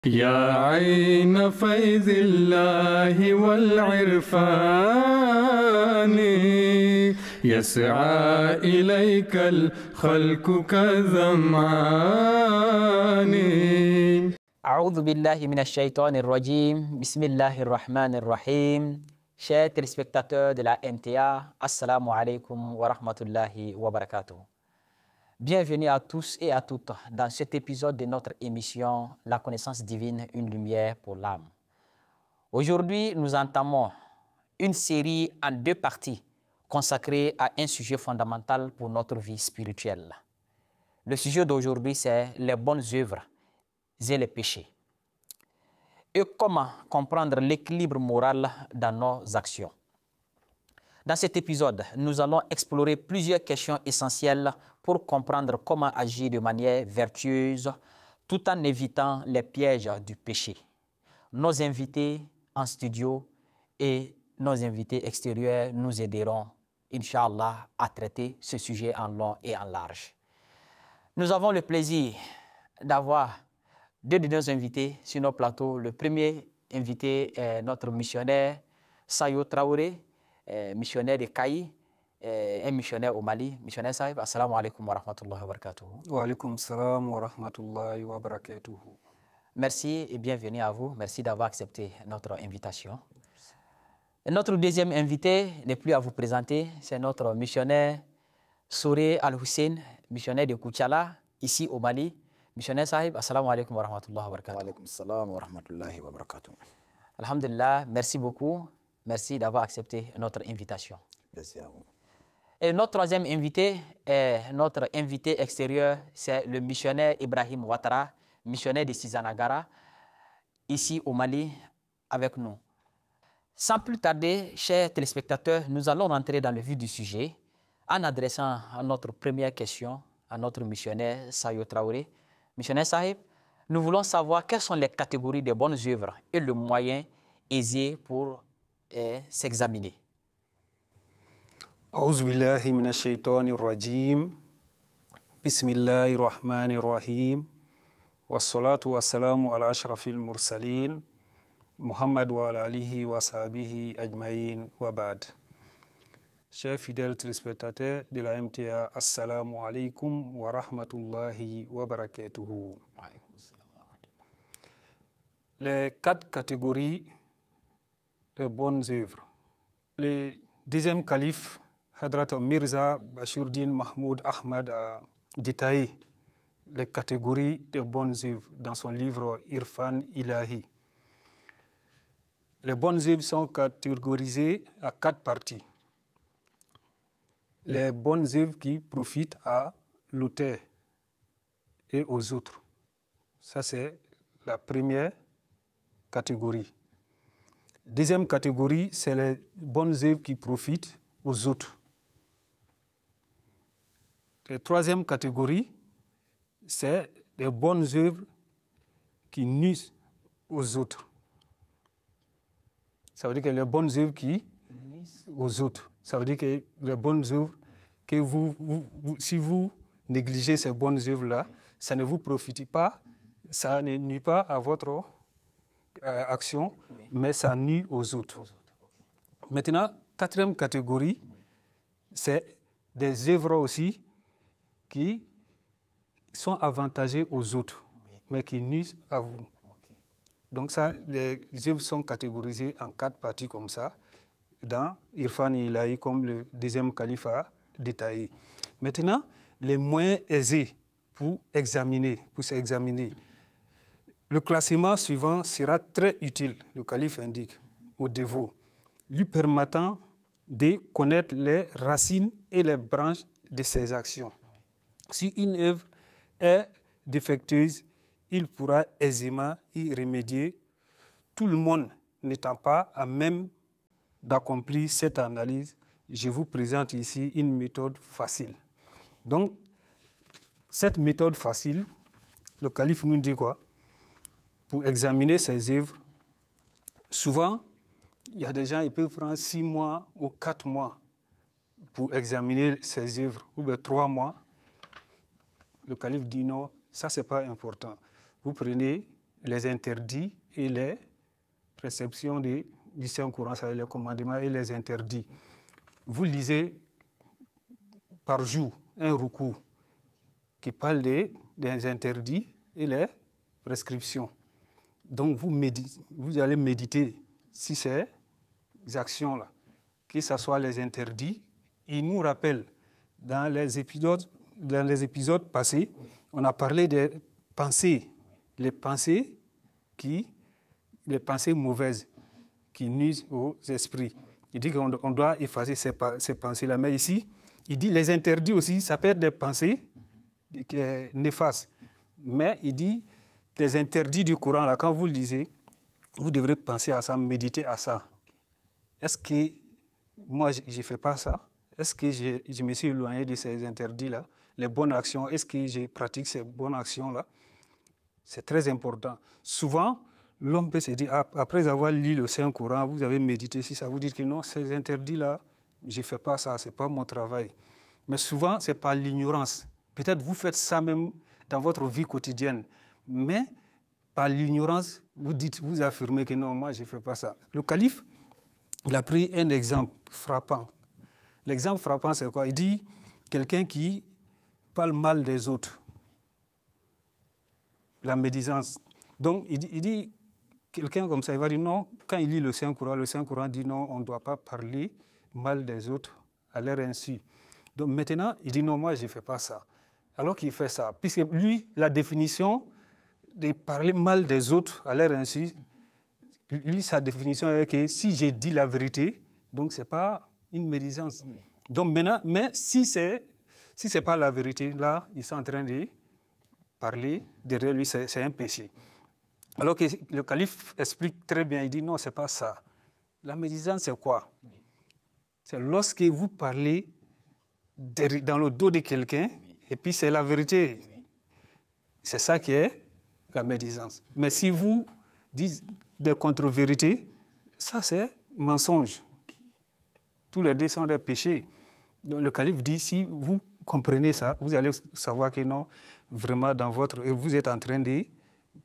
يا عين فيض الله والعرفان يسعى إليك الخلق كالظمآن. أعوذ بالله من الشيطان الرجيم. بسم الله الرحمن الرحيم. Chers téléspectateurs de la MTA, Assalamu alaikum wa rahmatullahi wa barakatuh. Bienvenue à tous et à toutes dans cet épisode de notre émission La connaissance divine, une lumière pour l'âme. Aujourd'hui, nous entamons une série en 2 parties consacrée à un sujet fondamental pour notre vie spirituelle. Le sujet d'aujourd'hui, c'est les bonnes œuvres et les péchés. Et comment comprendre l'équilibre moral dans nos actions. Dans cet épisode, nous allons explorer plusieurs questions essentielles pour comprendre comment agir de manière vertueuse tout en évitant les pièges du péché. Nos invités en studio et nos invités extérieurs nous aideront, Inch'Allah, à traiter ce sujet en long et en large. Nous avons le plaisir d'avoir 2 de nos invités sur nos plateaux. Le premier invité est notre missionnaire Sayo Traoré, missionnaire de Kayi, un missionnaire au Mali. Missionnaire Sahib, assalamu alaikum wa rahmatullahi wa barakatuh. Wa alaikum salam wa rahmatullahi wa barakatuh. Merci et bienvenue à vous. Merci d'avoir accepté notre invitation. Et notre deuxième invité n'est plus à vous présenter, c'est notre missionnaire Souré Al-Hussein, missionnaire de Koutiala, ici au Mali. Missionnaire Sahib, assalamu alaikum wa rahmatullahi wa barakatuh. Wa alaikum salam wa rahmatullahi wa barakatuh. Alhamdulillah, merci beaucoup. Merci d'avoir accepté notre invitation. Merci à vous. Et notre troisième invité est notre invité extérieur, c'est le missionnaire Ibrahim Ouattara, missionnaire de Sizanagara, ici au Mali, avec nous. Sans plus tarder, chers téléspectateurs, nous allons rentrer dans le vif du sujet en adressant notre première question à notre missionnaire Sayo Traoré. Missionnaire Sahib, nous voulons savoir quelles sont les catégories de bonnes œuvres et le moyen aisé pour s'examiner. A'udhu billahi minash shaitanir rajim. Bismillahir rahmanir rahim. Wassalatu wassalamu ala ashrafil mursalin. Muhammad wa ala alihi wa sahbihi ajmaïn wa ba'd. Chers fidèles téléspectateurs de la MTA, assalamu alaikum wa rahmatullahi wa barakatuhu. Les 4 catégories de bonnes œuvres. Le 2e calife, Hadrat Mirza Bashiruddin Mahmoud Ahmad, a détaillé les catégories de bonnes œuvres dans son livre Irfan Ilahi. Les bonnes œuvres sont catégorisées à 4 parties. Les bonnes œuvres qui profitent à l'auteur et aux autres. Ça, c'est la première catégorie. 2e catégorie, c'est les bonnes œuvres qui profitent aux autres. La 3e catégorie, c'est les bonnes œuvres qui nuisent aux autres. Ça veut dire que les bonnes œuvres qui nuisent aux autres. Ça veut dire que les bonnes œuvres, que si vous négligez ces bonnes œuvres-là, ça ne vous profite pas, ça ne nuit pas à votre action, mais ça nuit aux autres. Maintenant, 4e catégorie, c'est des œuvres aussi qui sont avantagées aux autres, mais qui nuisent à vous. Donc ça, les œuvres sont catégorisées en 4 parties comme ça, dans Irfan Ilahi, comme le 2e calife a détaillé. Maintenant, les moyens aisés pour s'examiner. Le classement suivant sera très utile, le calife indique, aux dévots, lui permettant de connaître les racines et les branches de ses actions. Si une œuvre est défectueuse, il pourra aisément y remédier, tout le monde n'étant pas à même d'accomplir cette analyse. Je vous présente ici une méthode facile. Donc, cette méthode facile, le calife nous dit quoi? Pour examiner ces œuvres, souvent, il y a des gens qui peuvent prendre 6 mois ou 4 mois pour examiner ces œuvres, ou bien 3 mois. Le calife dit non, ça, ce n'est pas important. Vous prenez les interdits et les prescriptions du Saint-Coran, c'est les commandements et les interdits. Vous lisez par jour un rukou qui parle des interdits et les prescriptions. Donc vous allez méditer si ces actions-là, que ce soit les interdits. Il nous rappelle dans les épisodes passés, on a parlé des pensées, les pensées mauvaises qui nuisent aux esprits. Il dit qu'on doit effacer ces pensées-là. Mais ici, il dit les interdits aussi, ça peut être des pensées néfastes. Mais il dit les interdits du Coran, là, quand vous le lisez, vous devrez penser à ça, méditer à ça. Est-ce que moi, je ne fais pas ça? Est-ce que je me suis éloigné de ces interdits-là? Les bonnes actions, est-ce que je pratique ces bonnes actions-là? C'est très important. Souvent, l'homme peut se dire, après avoir lu le Saint-Coran, vous avez médité, si ça vous dit que non, ces interdits-là, je ne fais pas ça, ce n'est pas mon travail. Mais souvent, c'est par l'ignorance. Peut-être vous faites ça même dans votre vie quotidienne, mais par l'ignorance, vous affirmez que non, moi, je ne fais pas ça. Le calife, il a pris un exemple frappant. L'exemple frappant, c'est quoi? Il dit, quelqu'un qui parle mal des autres, la médisance. Donc, il dit quelqu'un comme ça, il va dire non, quand il lit le Saint-Coran dit non, on ne doit pas parler mal des autres à leur insu. Donc maintenant, il dit non, moi, je ne fais pas ça. Alors qu'il fait ça, puisque lui, la définition de parler mal des autres à leur insu, lui, sa définition est que si j'ai dit la vérité, donc ce n'est pas une médisance. Donc maintenant, mais si ce n'est pas la vérité, là, ils sont en train de parler, derrière lui, c'est un péché. Alors que le calife explique très bien, il dit non, ce n'est pas ça. La médisance, c'est quoi? C'est lorsque vous parlez dans le dos de quelqu'un, et puis c'est la vérité. C'est ça qui est la médisance. Mais si vous dites des contre-vérités, ça c'est mensonge. Tous les deux sont des péchés. Donc le calife dit, si vous comprenez ça, vous allez savoir que non, vraiment vous êtes en train de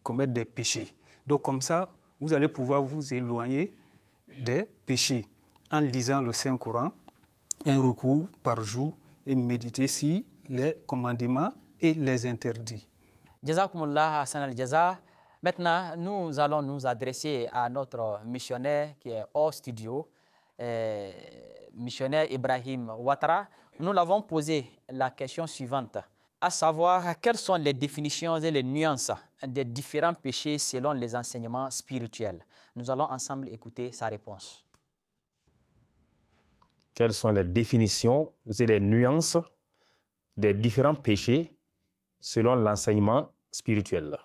commettre des péchés. Donc comme ça, vous allez pouvoir vous éloigner des péchés en lisant le Saint-Coran, un recours par jour et méditer sur les commandements et les interdits. Jazakumullah Hassan al-Jaza. Maintenant, nous allons nous adresser à notre missionnaire qui est hors studio, missionnaire Ibrahim Ouattara. Nous l'avons posé la question suivante, à savoir quelles sont les définitions et les nuances des différents péchés selon les enseignements spirituels. Nous allons ensemble écouter sa réponse. Quelles sont les définitions et les nuances des différents péchés selon l'enseignement spirituel?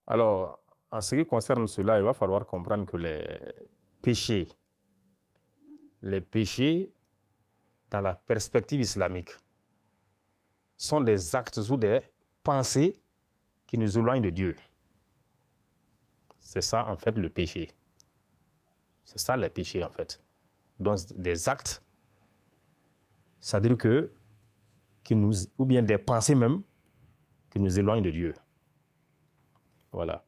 Alors, en ce qui concerne cela, il va falloir comprendre que les péchés dans la perspective islamique sont des actes ou des pensées qui nous éloignent de Dieu. C'est ça, en fait, le péché. C'est ça, les péchés, en fait. Donc, des actes, c'est-à-dire ou bien des pensées même, qui nous éloignent de Dieu. Voilà.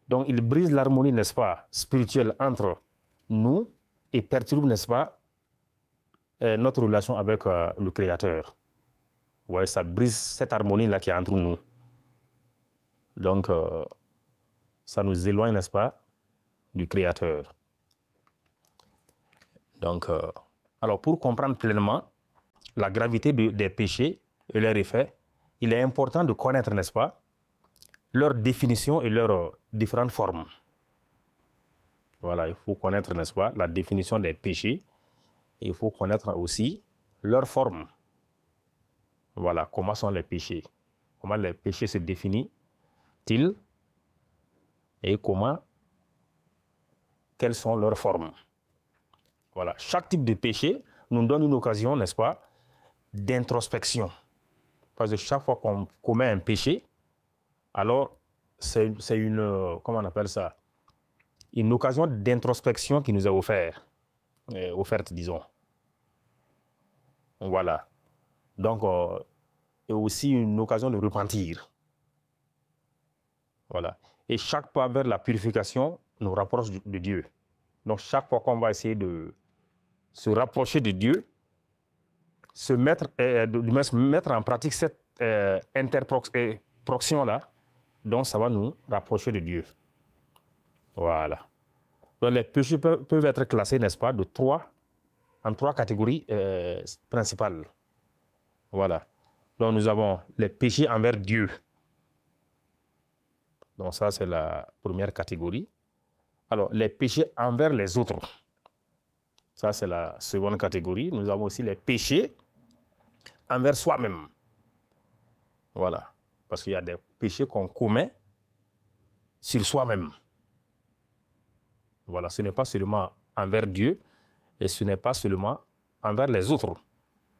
Donc, il brise l'harmonie, n'est-ce pas, spirituelle entre nous et perturbe, n'est-ce pas, notre relation avec le Créateur. Ouais, ça brise cette harmonie-là qui est entre nous. Donc, ça nous éloigne, n'est-ce pas, du Créateur. Donc, alors, pour comprendre pleinement la gravité des péchés et leurs effets, il est important de connaître, n'est-ce pas, leur définition et leurs différentes formes. Voilà, il faut connaître, n'est-ce pas, la définition des péchés. Et il faut connaître aussi leurs formes. Voilà, comment sont les péchés. Comment les péchés se définissent-ils et quelles sont leurs formes. Voilà, chaque type de péché nous donne une occasion, n'est-ce pas, d'introspection. Parce que chaque fois qu'on commet un péché, alors c'est une, comment on appelle ça, une occasion d'introspection qui nous est offerte, disons. Voilà. Donc, et aussi une occasion de repentir. Voilà. Et chaque pas vers la purification nous rapproche de Dieu. Donc chaque fois qu'on va essayer de se rapprocher de Dieu, mettre en pratique cette interproxion-là, donc ça va nous rapprocher de Dieu. Voilà. Donc les péchés peuvent être classés, n'est-ce pas, en trois catégories principales. Voilà. Donc nous avons les péchés envers Dieu. Donc ça, c'est la première catégorie. Alors, les péchés envers les autres. Ça, c'est la seconde catégorie. Nous avons aussi les péchés envers soi-même. Voilà. Parce qu'il y a des péchés qu'on commet sur soi-même. Voilà. Ce n'est pas seulement envers Dieu et ce n'est pas seulement envers les autres.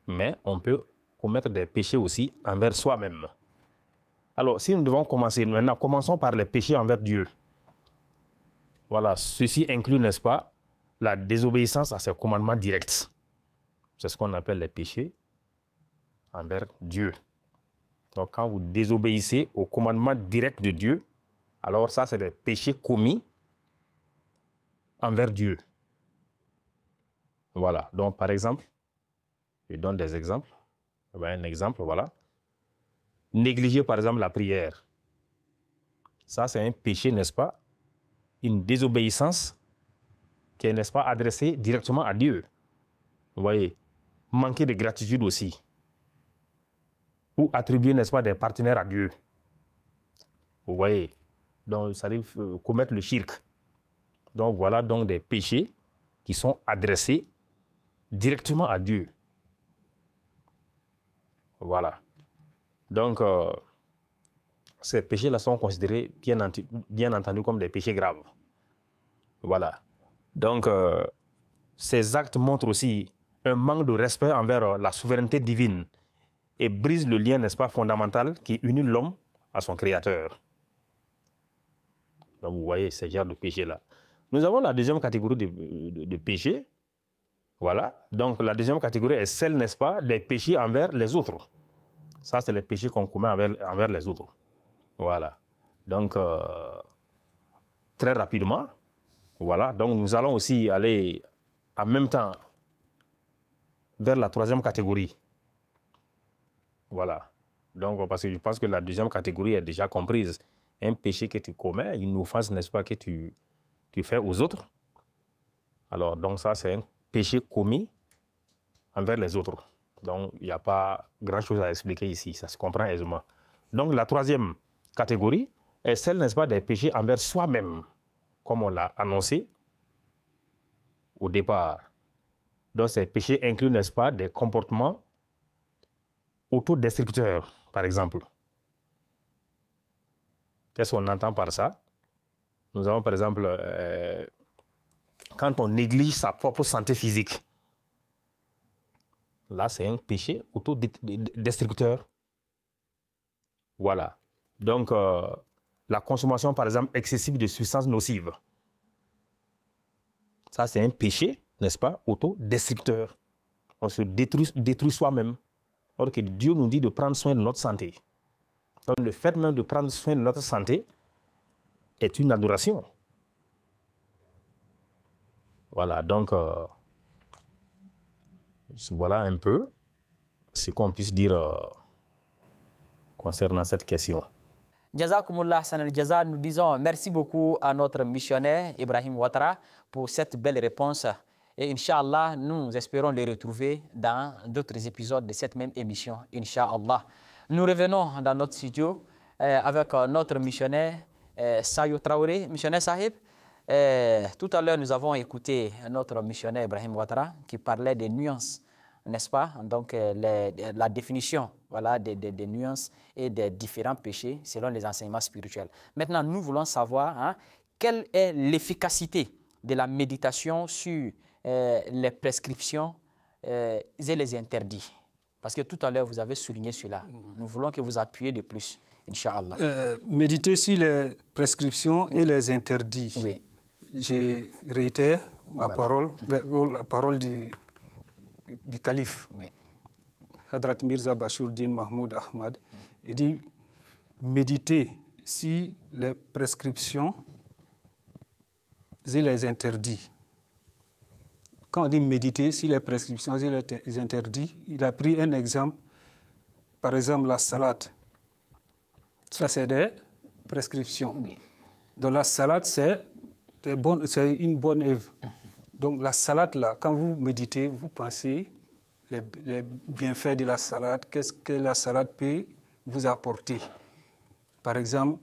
Mais on peut commettre des péchés aussi envers soi-même. Alors, si nous devons commencer maintenant, commençons par les péchés envers Dieu. Voilà, ceci inclut, n'est-ce pas, la désobéissance à ses commandements directs. C'est ce qu'on appelle les péchés envers Dieu. Donc, quand vous désobéissez aux commandements directs de Dieu, alors ça, c'est des péchés commis envers Dieu. Voilà, donc par exemple, je donne des exemples. Un exemple, voilà. Négliger, par exemple, la prière. Ça, c'est un péché, n'est-ce pas? Une désobéissance qui est, n'est-ce pas, adressée directement à Dieu. Vous voyez? Manquer de gratitude aussi. Ou attribuer, n'est-ce pas, des partenaires à Dieu. Vous voyez? Donc, ça arrive commettre le shirk. Donc, voilà donc des péchés qui sont adressés directement à Dieu. Voilà. Donc, ces péchés-là sont considérés, bien entendu, comme des péchés graves. Voilà. Donc, ces actes montrent aussi un manque de respect envers la souveraineté divine et brisent le lien, n'est-ce pas, fondamental qui unit l'homme à son Créateur. Donc, vous voyez ces genres de péchés-là. Nous avons la deuxième catégorie de péchés. Voilà. Donc, la deuxième catégorie est celle, n'est-ce pas, des péchés envers les autres. Ça, c'est les péchés qu'on commet envers les autres. Voilà. Donc, très rapidement, voilà. Donc, nous allons aussi aller en même temps vers la troisième catégorie. Voilà. Donc, parce que je pense que la deuxième catégorie est déjà comprise. Un péché que tu commets, une offense, n'est-ce pas, que tu fais aux autres. Alors, donc ça, c'est un péché commis envers les autres. Donc, il n'y a pas grand-chose à expliquer ici, ça se comprend aisément. Donc, la troisième catégorie est celle, n'est-ce pas, des péchés envers soi-même, comme on l'a annoncé au départ. Donc, ces péchés incluent, n'est-ce pas, des comportements autodestructeurs, par exemple. Qu'est-ce qu'on entend par ça? Nous avons, par exemple, quand on néglige sa propre santé physique. Là, c'est un péché autodestructeur. Voilà. Donc, la consommation, par exemple, excessive de substances nocives. Ça, c'est un péché, n'est-ce pas, autodestructeur. On se détruit soi-même. Alors que Dieu nous dit de prendre soin de notre santé. Donc, le fait même de prendre soin de notre santé est une adoration. Voilà, donc, voilà un peu ce qu'on puisse dire concernant cette question. Jazakumullah Sanal Jaza, nous disons merci beaucoup à notre missionnaire Ibrahim Ouattara pour cette belle réponse. Et Inch'Allah, nous espérons les retrouver dans d'autres épisodes de cette même émission, Inch'Allah. Nous revenons dans notre studio avec notre missionnaire Sayo Traoré. Missionnaire Sahib, tout à l'heure, nous avons écouté notre missionnaire Ibrahim Ouattara qui parlait des nuances, n'est-ce pas? Donc, la définition, voilà, des nuances et des différents péchés selon les enseignements spirituels. Maintenant, nous voulons savoir quelle est l'efficacité de la méditation sur les prescriptions et les interdits. Parce que tout à l'heure, vous avez souligné cela. Nous voulons que vous appuyiez de plus, Inch'Allah. Méditer sur les prescriptions et les interdits. Oui. Je réitère la parole du calife, Oui. Hadrat Mirza Bashiruddin Mahmoud Ahmad. Il dit, méditer si les prescriptions et les interdits. Quand on dit méditer, si les prescriptions et les interdits, il a pris un exemple, par exemple la salade. Ça, c'est des prescriptions. Donc la salade, c'est une bonne œuvre. Donc la salade, là, quand vous méditez, vous pensez les bienfaits de la salade, qu'est-ce que la salade peut vous apporter. Par exemple,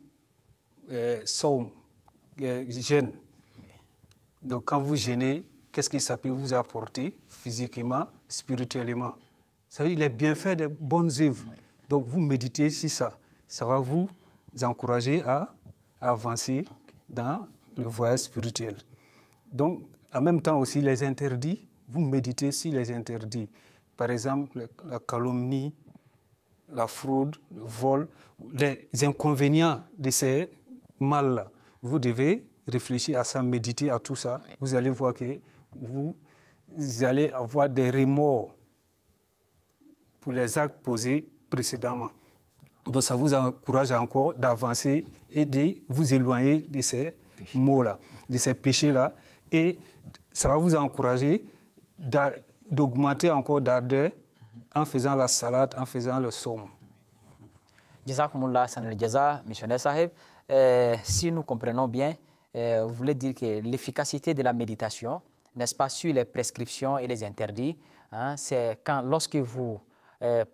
saum, jeûne. Donc quand vous jeûnez, qu'est-ce que ça peut vous apporter physiquement, spirituellement? Ça veut dire les bienfaits des bonnes œuvres. Donc vous méditez sur ça. Ça va vous encourager à avancer dans le voyage spirituel. Donc, en même temps aussi, les interdits, vous méditez sur les interdits. Par exemple, la calomnie, la fraude, le vol, les inconvénients de ces mal-là. Vous devez réfléchir à ça, méditer à tout ça. Vous allez voir que vous allez avoir des remords pour les actes posés précédemment. Donc ça vous encourage encore d'avancer et de vous éloigner de ces maux-là, de ces péchés-là. Et ça va vous encourager d'augmenter encore d'ardeur en faisant la salade, en faisant le saum. Jazakumullah sanal jaza, missionnaire Sahib. Si nous comprenons bien, vous voulez dire que l'efficacité de la méditation, n'est-ce pas, sur les prescriptions et les interdits, hein, c'est lorsque vous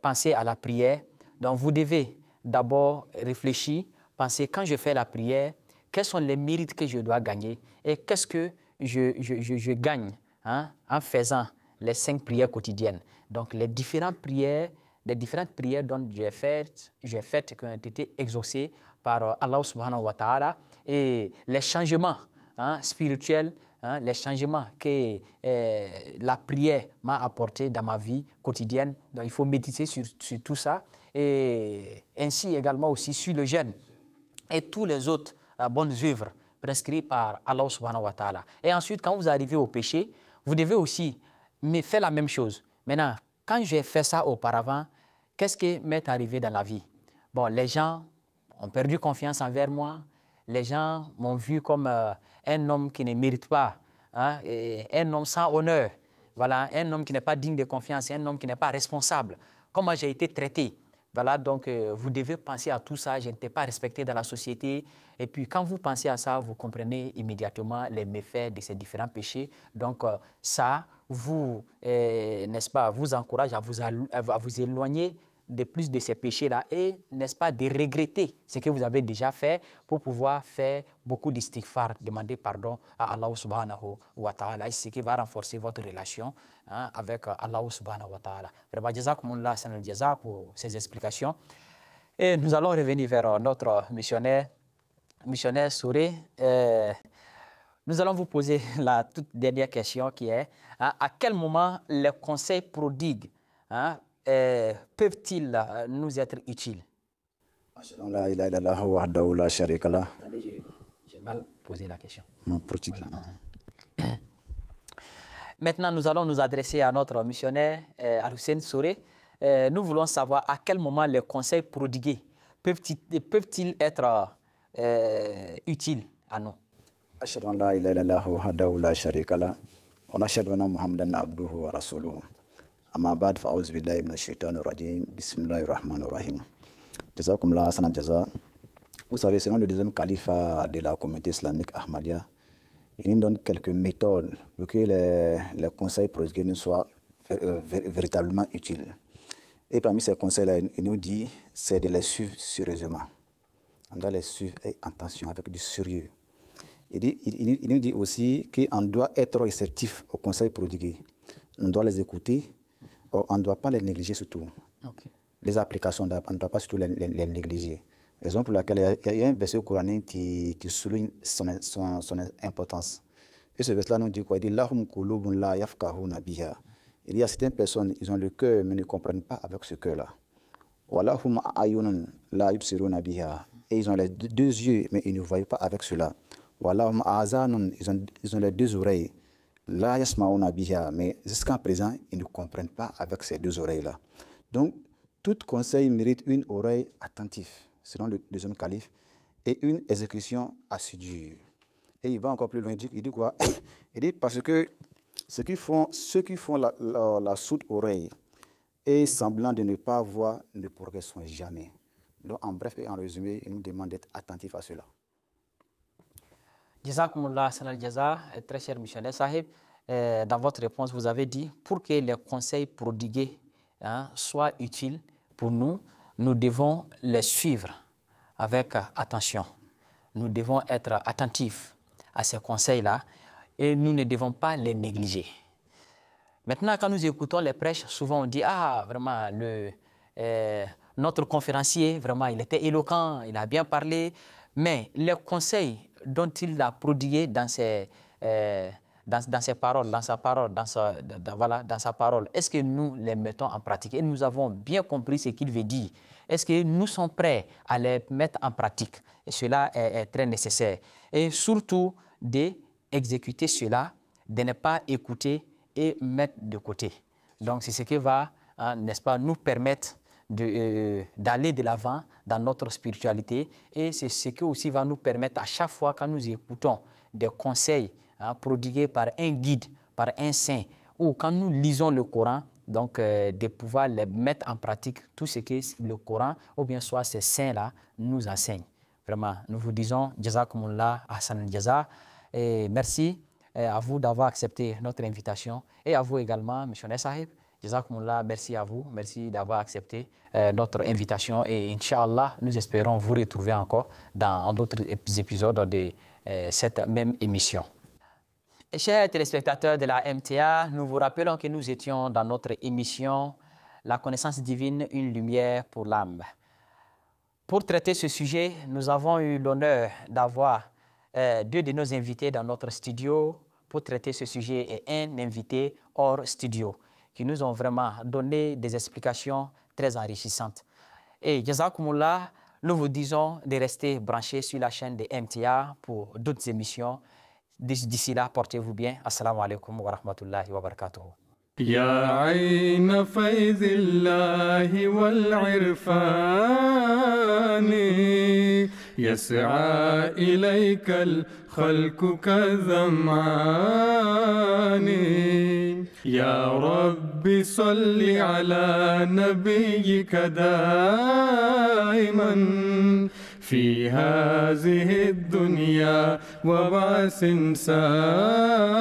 pensez à la prière, donc vous devez d'abord réfléchir, penser quand je fais la prière, quels sont les mérites que je dois gagner et qu'est-ce que je gagne, hein, en faisant les 5 prières quotidiennes. Donc les différentes prières dont j'ai faites qui ont été exaucées par Allah subhanahu wa ta'ala, et les changements, hein, spirituels, hein, les changements que la prière m'a apporté dans ma vie quotidienne. Donc il faut méditer sur tout ça, et ainsi également aussi sur le jeûne et tous les autres bonnes œuvres prescrites par Allah subhanahu wa ta'ala. Et ensuite, quand vous arrivez au péché, vous devez aussi faire la même chose. Maintenant, quand j'ai fait ça auparavant, qu'est-ce qui m'est arrivé dans la vie? Bon, les gens ont perdu confiance envers moi. Les gens m'ont vu comme un homme qui ne mérite pas, hein, un homme sans honneur. Voilà, un homme qui n'est pas digne de confiance, un homme qui n'est pas responsable. Comment j'ai été traité? Voilà, donc vous devez penser à tout ça. Je n'étais pas respecté dans la société. Et puis quand vous pensez à ça, vous comprenez immédiatement les méfaits de ces différents péchés. Donc ça vous, n'est-ce pas, vous encourage à vous éloigner de plus de ces péchés-là et, n'est-ce pas, de regretter ce que vous avez déjà fait pour pouvoir faire beaucoup d'istighfar, demander pardon à Allah subhanahu wa ta'ala, ce qui va renforcer votre relation, hein, avec Allah subhanahu wa ta'ala. Vraiment, jazakumullah sanal jaza pour ces explications. Et nous allons revenir vers notre missionnaire Souré. Nous allons vous poser la toute dernière question qui est, hein, à quel moment les conseils prodigues, hein, peuvent-ils nous être utiles? J'ai mal posé la question. Voilà. Maintenant, nous allons nous adresser à notre missionnaire, Al-Hussein Souré. Nous voulons savoir à quel moment les conseils prodigués peuvent-ils être utiles à nous. أشهد أن لا إله إلا الله وحده لا شريك له ونشهد أن محمدا عبده ورسوله أما بعد فأعوذ بالله من الشيطان الرجيم بسم الله الرحمن الرحيم جزاكم الله حسنا الجزاء. Vous savez, selon le deuxième calife de la communauté islamique Ahmadiyya, il nous donne quelques méthodes pour que les conseils prodigués nous soient véritablement utiles. Et parmi ces conseils-là, il nous dit c'est de les suivre sérieusement. On doit les suivre avec attention, avec du sérieux. Il nous dit aussi qu'on doit être réceptif aux conseils prodigués. On doit les écouter, on ne doit pas les négliger surtout. Okay. Les applications, on ne doit pas surtout les négliger. Raison pour laquelle il y a un verset coranique qui souligne son importance. Et ce verset-là nous dit quoi? Il dit Lahum qulubun la yafqahuna biha. Il y a certaines personnes, ils ont le cœur, mais ne comprennent pas avec ce cœur-là. Walahum ayunun la yubsiruna biha. Et ils ont les 2 yeux, mais ils ne voient pas avec cela. Walahum azanun, ils ont les 2 oreilles. La yasmauna biha. Mais jusqu'à présent, ils ne comprennent pas avec ces 2 oreilles-là. Donc, tout conseil mérite une oreille attentive, selon le deuxième calife. et une exécution assidue. Et il va encore plus loin, il dit quoi? Il dit parce que ceux qui font la sourde oreille et semblant de ne pas voir ne progresseront jamais. Donc en bref et en résumé, il nous demande d'être attentifs à cela. Jazakumullah Sanal Jaza, très cher missionnaire Sahib, dans votre réponse, vous avez dit, pour que les conseils prodigués soient utiles pour nous, nous devons les suivre avec attention. Nous devons être attentifs à ces conseils-là et nous ne devons pas les négliger. Maintenant, quand nous écoutons les prêches, souvent on dit « Ah, vraiment, notre conférencier, vraiment, il était éloquent, il a bien parlé. » Mais les conseils dont il a prodigué dans ses paroles, dans sa parole, est-ce que nous les mettons en pratique? Et nous avons bien compris ce qu'il veut dire. Est-ce que nous sommes prêts à les mettre en pratique? Et cela est très nécessaire. Et surtout, d'exécuter cela, de ne pas écouter et mettre de côté. Donc, c'est ce qui va, n'est-ce pas, nous permettre d'aller de l'avant dans notre spiritualité. Et c'est ce qui aussi va nous permettre, à chaque fois quand nous écoutons des conseils prodigués par un guide, par un saint, ou quand nous lisons le Coran, donc de pouvoir les mettre en pratique, tout ce que le Coran, ou bien soit ces saints-là, nous enseignent. Vraiment, nous vous disons, Jazakumullah Ahsan al-Jaza, et merci à vous d'avoir accepté notre invitation, et à vous également, missionnaire Sahib. Jazakumullah, merci à vous, merci d'avoir accepté notre invitation, et Inch'Allah, nous espérons vous retrouver encore dans d'autres épisodes de cette même émission. Chers téléspectateurs de la MTA, nous vous rappelons que nous étions dans notre émission « La connaissance divine, une lumière pour l'âme ». Pour traiter ce sujet, nous avons eu l'honneur d'avoir deux de nos invités dans notre studio pour traiter ce sujet et un invité hors studio qui nous ont vraiment donné des explications très enrichissantes. Et Jazakumullah, nous vous disons de rester branchés sur la chaîne de MTA pour d'autres émissions. D'ici là, portez-vous bien. Assalamu alaikum wa rahmatullahi wa barakatuh. يا عين فيض الله والعرفان يسعى إليك الخلق كالظمآن يا رب صل على نبيك دائما في هذه الدنيا وبعث إنسان